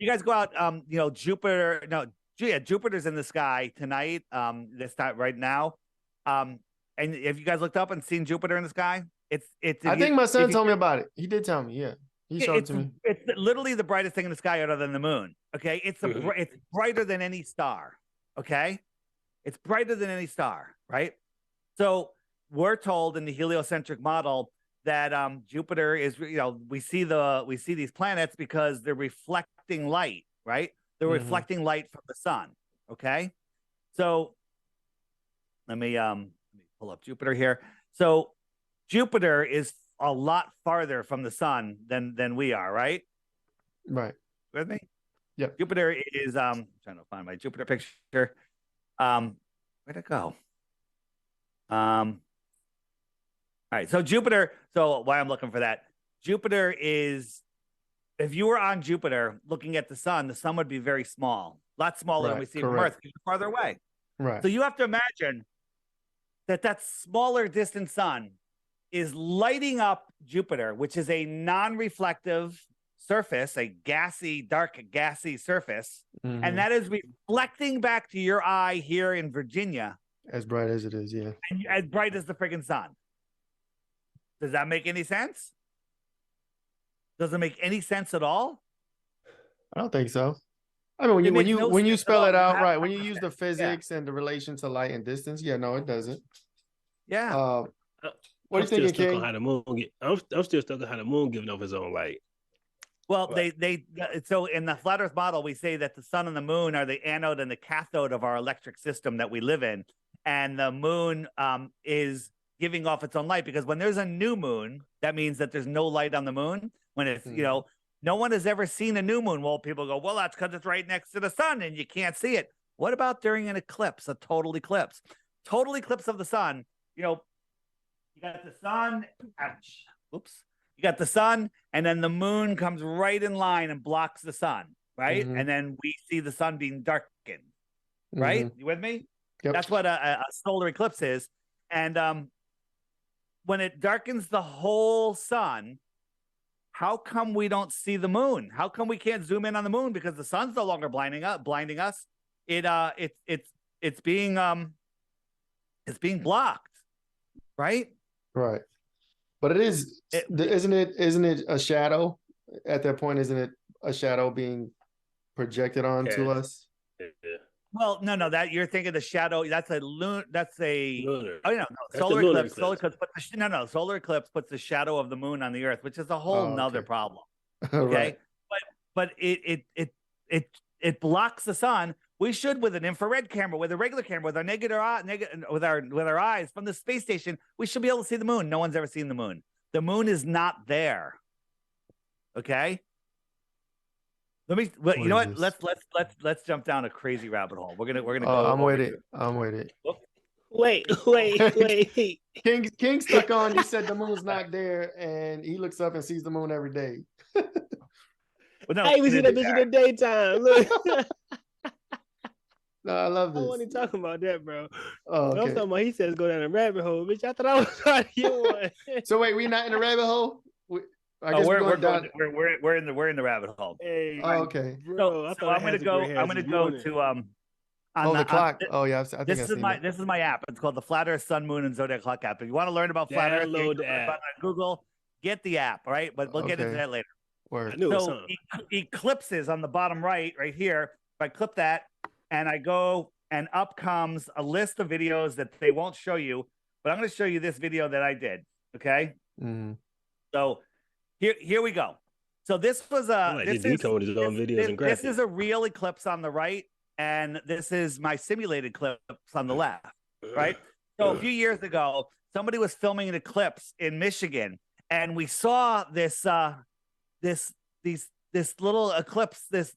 you guys go out, Jupiter, no, yeah, Jupiter's in the sky tonight, this time right now. And if you guys looked up and seen Jupiter in the sky, it's I think my son told me about it. He did tell me. Yeah, he showed it to me. It's literally the brightest thing in the sky other than the moon. Okay, it's brighter than any star. Okay, it's brighter than any star, right? So we're told in the heliocentric model that Jupiter is, we see these planets because they're reflecting light, right? They're reflecting light from the sun. Okay, so let me pull up Jupiter here. So Jupiter is a lot farther from the sun than we are, right? Right. With me? Yep. Jupiter is trying to find my Jupiter picture. Where'd it go? All right. So Jupiter, so why I'm looking for that. Jupiter is, if you were on Jupiter looking at the sun would be very small, a lot smaller than we see from Earth, farther away. Right. So you have to imagine that smaller distant sun is lighting up Jupiter, which is a non-reflective surface, a dark gassy surface, and that is reflecting back to your eye here in Virginia. As bright as it is, yeah. And as bright as the friggin' sun. Does that make any sense? Does it make any sense at all? I don't think so. I mean, when you spell it out, right? When you use the physics and the relation to light and distance, yeah, no, it doesn't. Yeah. What are you thinking, King? I'm still stuck on how the moon giving off its own light. Well, so in the flat Earth model, we say that the sun and the moon are the anode and the cathode of our electric system that we live in, and the moon is giving off its own light, because when there's a new moon, that means that there's no light on the moon. When it's no one has ever seen a new moon. Well, people go, well, that's because it's right next to the sun and you can't see it. What about during an eclipse, a total eclipse? Total eclipse of the sun, you got the sun, you got the sun, and then the moon comes right in line and blocks the sun, right? And then we see the sun being darkened, right? You with me? Yep. That's what a solar eclipse is. And when it darkens the whole sun, how come we don't see the moon? How come we can't zoom in on the moon? Because the sun's no longer blinding us. It's being blocked, right? Right. But isn't it a shadow at that point? Isn't it a shadow being projected onto us? Yeah. Well, no, that you're thinking the shadow. That's a lunar. Lunar. Oh no, solar eclipse. Solar eclipse puts the shadow of the moon on the Earth, which is a whole nother problem. Okay, right. but it blocks the sun. We should, with an infrared camera, with a regular camera, with our eyes from the space station, we should be able to see the moon. No one's ever seen the moon. The moon is not there. Okay. You know what? Let's jump down a crazy rabbit hole. We're gonna go. I'm with it. Wait. King stuck on. He said the moon's not there, and he looks up and sees the moon every day. Well, no, we see that bitch in the daytime. Look. No, I love this. I wasn't talking about that, bro. Oh, okay. I was talking about, he says go down a rabbit hole, bitch. I thought I was trying to get one. So wait, we not in the rabbit hole? I guess we're in the rabbit hole. Hey, okay. Bro, so I'm gonna go to on the clock. I think this is my app. It's called the Flat Earth Sun, Moon, and Zodiac Clock app. If you want to learn about Flat Earth, download the app on Google. Get the app, right? But we'll get into that later. Word. So eclipses on the bottom right here. If I clip that and I go, and up comes a list of videos that they won't show you, but I'm going to show you this video that I did. Okay. So here we go. So this was this is a real eclipse on the right, and this is my simulated eclipse on the left, right? So a few years ago, somebody was filming an eclipse in Michigan, and we saw this little eclipse, this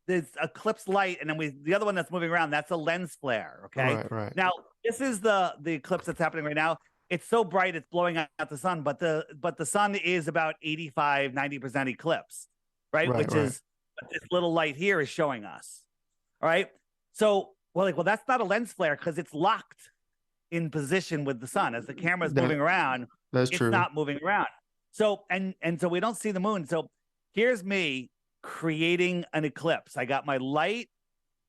eclipse light, and then the other one that's moving around, that's a lens flare. Okay. Right. Now this is the eclipse that's happening right now. It's so bright it's blowing out the sun, but the sun is about 85-90% eclipse, right? Which is what this little light here is showing us. All right. So well, that's not a lens flare because it's locked in position with the sun. As the camera is moving around, it's not moving around. So and so we don't see the moon. So here's me creating an eclipse. I got my light.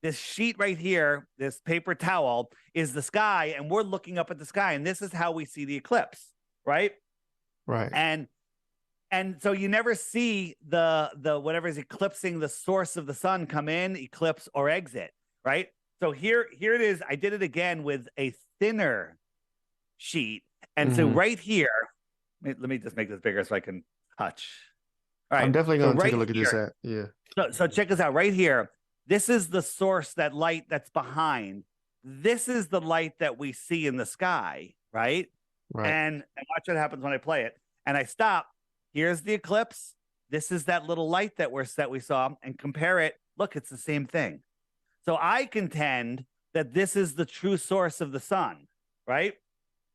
This sheet right here, this paper towel, is the sky, and we're looking up at the sky, and this is how we see the eclipse, right? Right. And so you never see the whatever is eclipsing the source of the sun come in, eclipse, or exit, right? So here it is. I did it again with a thinner sheet, and so right here, let me just make this bigger so I can touch. All right, I'm definitely gonna take a look here, at this. Yeah. So check this out right here. This is the source, that light that's behind. This is the light that we see in the sky, right? Right. And watch what happens when I play it. And I stop. Here's the eclipse. This is that little light that we saw, and compare it. Look, it's the same thing. So I contend that this is the true source of the sun, right?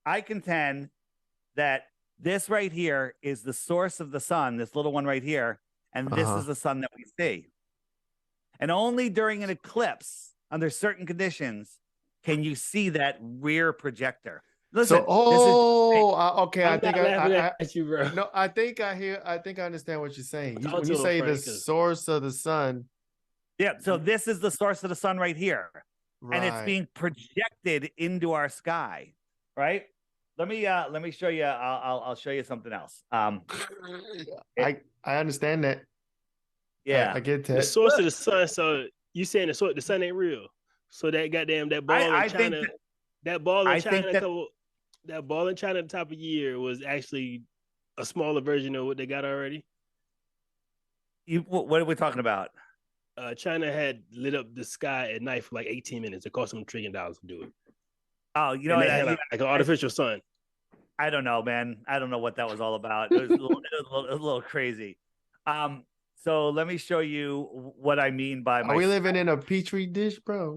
I contend that this right here is the source of the sun, this little one right here, and this is the sun that we see. And only during an eclipse, under certain conditions, can you see that rear projector. Listen, okay. I think I at you, bro. No, I think I understand what you're saying. When you say the source of the sun. Yeah, so this is the source of the sun right here. Right. And it's being projected into our sky, right? Let me show you. I'll show you something else. I understand that. Yeah, I get that. The source of the sun. So you saying the sun ain't real? So that goddamn that ball in China, that ball in China at the top of the year was actually a smaller version of what they got already. What are we talking about? China had lit up the sky at night for like 18 minutes. It cost them $1 trillion to do it. Oh, you know, like an artificial sun. I don't know, man. I don't know what that was all about. It was a little crazy. So let me show you what I mean by. Are we living in a petri dish, bro?